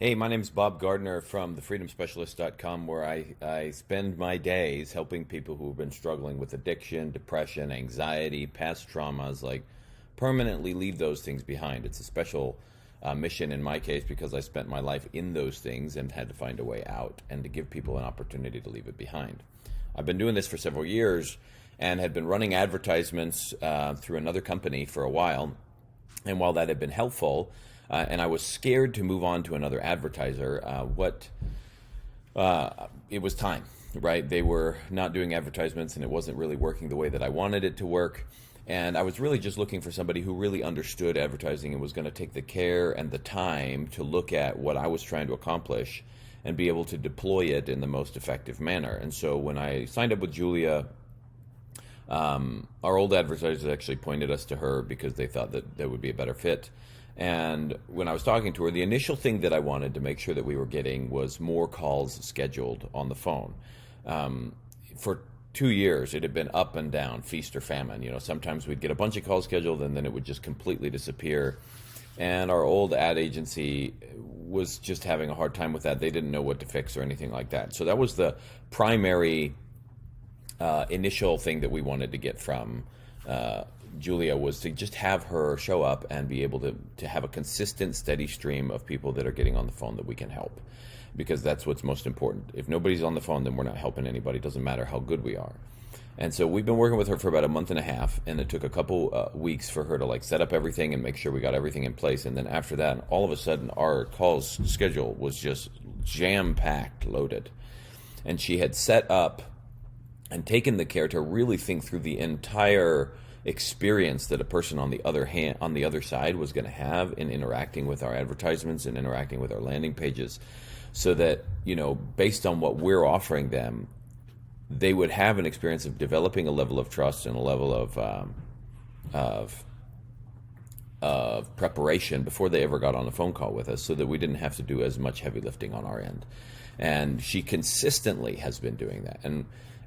Hey, my name is Bob Gardner from thefreedomspecialist.com, where I spend my days helping people who have been struggling with addiction, depression, anxiety, past traumas, like permanently leave those things behind. It's a special mission in my case because I spent my life in those things and had to find a way out and to give people an opportunity to leave it behind. I've been doing this for several years and had been running advertisements through another company for a while. And while that had been helpful, and I was scared to move on to another advertiser, it was time, right? They were not doing advertisements and it wasn't really working the way that I wanted it to work. And I was really just looking for somebody who really understood advertising and was going to take the care and the time to look at what I was trying to accomplish and be able to deploy it in the most effective manner. And so when I signed up with Julia, our old advertisers actually pointed us to her because they thought that would be a better fit. And when I was talking to her, the initial thing that I wanted to make sure that we were getting was more calls scheduled on the phone. For 2 years, it had been up and down, feast or famine. You know, sometimes we'd get a bunch of calls scheduled and then it would just completely disappear. And our old ad agency was just having a hard time with that. They didn't know what to fix or anything like that. So that was the primary initial thing that we wanted to get from Julia, was to just have her show up and be able to have a consistent, steady stream of people that are getting on the phone that we can help. Because that's what's most important. If nobody's on the phone, then we're not helping anybody. It doesn't matter how good we are. And so we've been working with her for about a month and a half, and it took a couple weeks for her to like set up everything and make sure we got everything in place. And then after that, all of a sudden, our calls schedule was just jam-packed, loaded. And she had set up and taken the care to really think through the entire experience that a person on the other side was going to have in interacting with our advertisements and interacting with our landing pages, so that, you know, based on what we're offering them, they would have an experience of developing a level of trust and a level of preparation before they ever got on a phone call with us, so that we didn't have to do as much heavy lifting on our end. And she consistently has been doing that.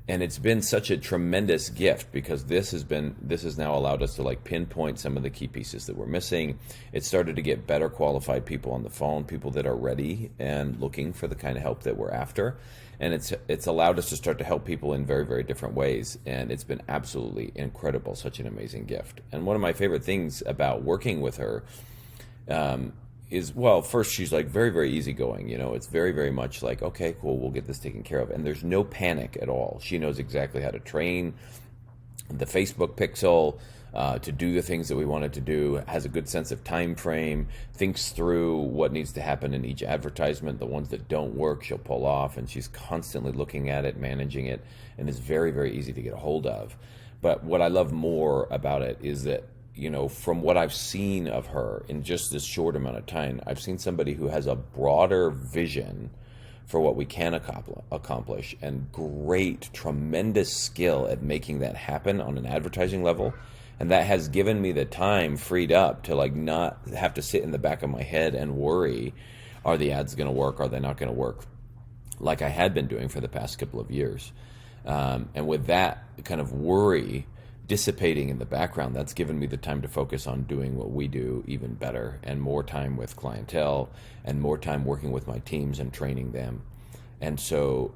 And it's been such a tremendous gift, because this has now allowed us to like pinpoint some of the key pieces that we're missing. It started to get better qualified people on the phone, people that are ready and looking for the kind of help that we're after. And it's allowed us to start to help people in very, very different ways. And it's been absolutely incredible, such an amazing gift. And one of my favorite things about working with her is, well, first, she's like very, very easygoing. You know, it's very, very much like, okay, cool, we'll get this taken care of. And there's no panic at all. She knows exactly how to train the Facebook pixel to do the things that we want it to do, has a good sense of time frame, thinks through what needs to happen in each advertisement. The ones that don't work, she'll pull off, and she's constantly looking at it, managing it, and is very, very easy to get a hold of. But what I love more about it is that, you know, from what I've seen of her in just this short amount of time, I've seen somebody who has a broader vision for what we can accomplish, and great, tremendous skill at making that happen on an advertising level. And that has given me the time freed up to like not have to sit in the back of my head and worry, are the ads going to work? Are they not going to work? Like I had been doing for the past couple of years. And with that kind of worry dissipating in the background, that's given me the time to focus on doing what we do even better, and more time with clientele and more time working with my teams and training them. And so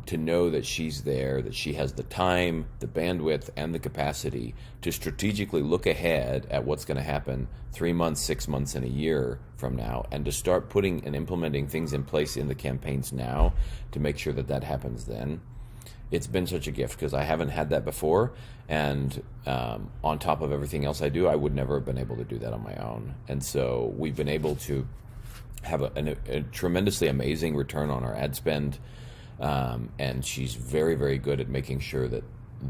to know that she's there, that she has the time, the bandwidth, and the capacity to strategically look ahead at what's going to happen 3 months, 6 months, and a year from now, and to start putting and implementing things in place in the campaigns now to make sure that that happens then. It's been such a gift, because I haven't had that before, and on top of everything else I do, I would never have been able to do that on my own. And so we've been able to have a tremendously amazing return on our ad spend, and she's very, very good at making sure that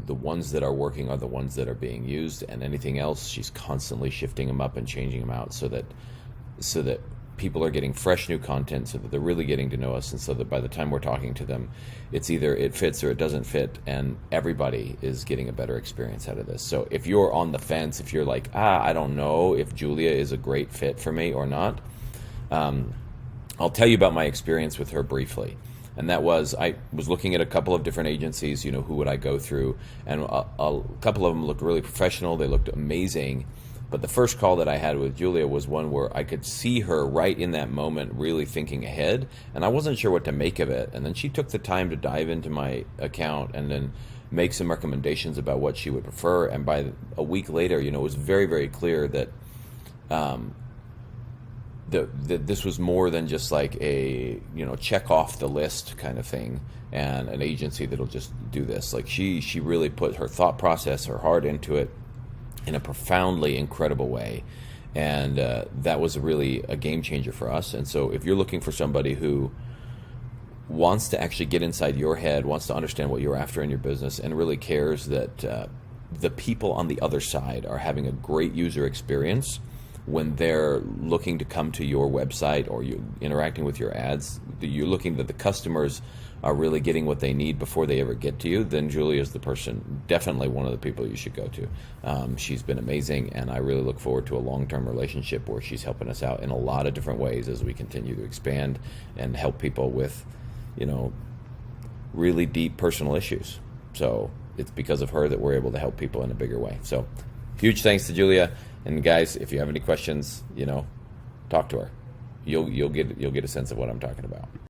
the ones that are working are the ones that are being used, and anything else, she's constantly shifting them up and changing them out so that people are getting fresh new content, so that they're really getting to know us, and so that by the time we're talking to them, it's either it fits or it doesn't fit, and everybody is getting a better experience out of this. So if you're on the fence, if you're like, I don't know if Julia is a great fit for me or not, I'll tell you about my experience with her briefly. And that was, I was looking at a couple of different agencies, you know, who would I go through, and a couple of them looked really professional, they looked amazing. But the first call that I had with Julia was one where I could see her right in that moment really thinking ahead, and I wasn't sure what to make of it. And then she took the time to dive into my account and then make some recommendations about what she would prefer. And by a week later, it was very, very clear that that this was more than just like a check off the list kind of thing, and an agency that'll just do this. Like she really put her thought process, her heart into it in a profoundly incredible way, and that was really a game changer for us. And so if you're looking for somebody who wants to actually get inside your head, wants to understand what you're after in your business, and really cares that the people on the other side are having a great user experience when they're looking to come to your website or you interacting with your ads, you're looking that the customers are really getting what they need before they ever get to you, then Julia's the person, definitely one of the people you should go to. She's been amazing, and I really look forward to a long-term relationship where she's helping us out in a lot of different ways as we continue to expand and help people with, really deep personal issues. So it's because of her that we're able to help people in a bigger way. So huge thanks to Julia. And guys, if you have any questions, talk to her. You'll get a sense of what I'm talking about.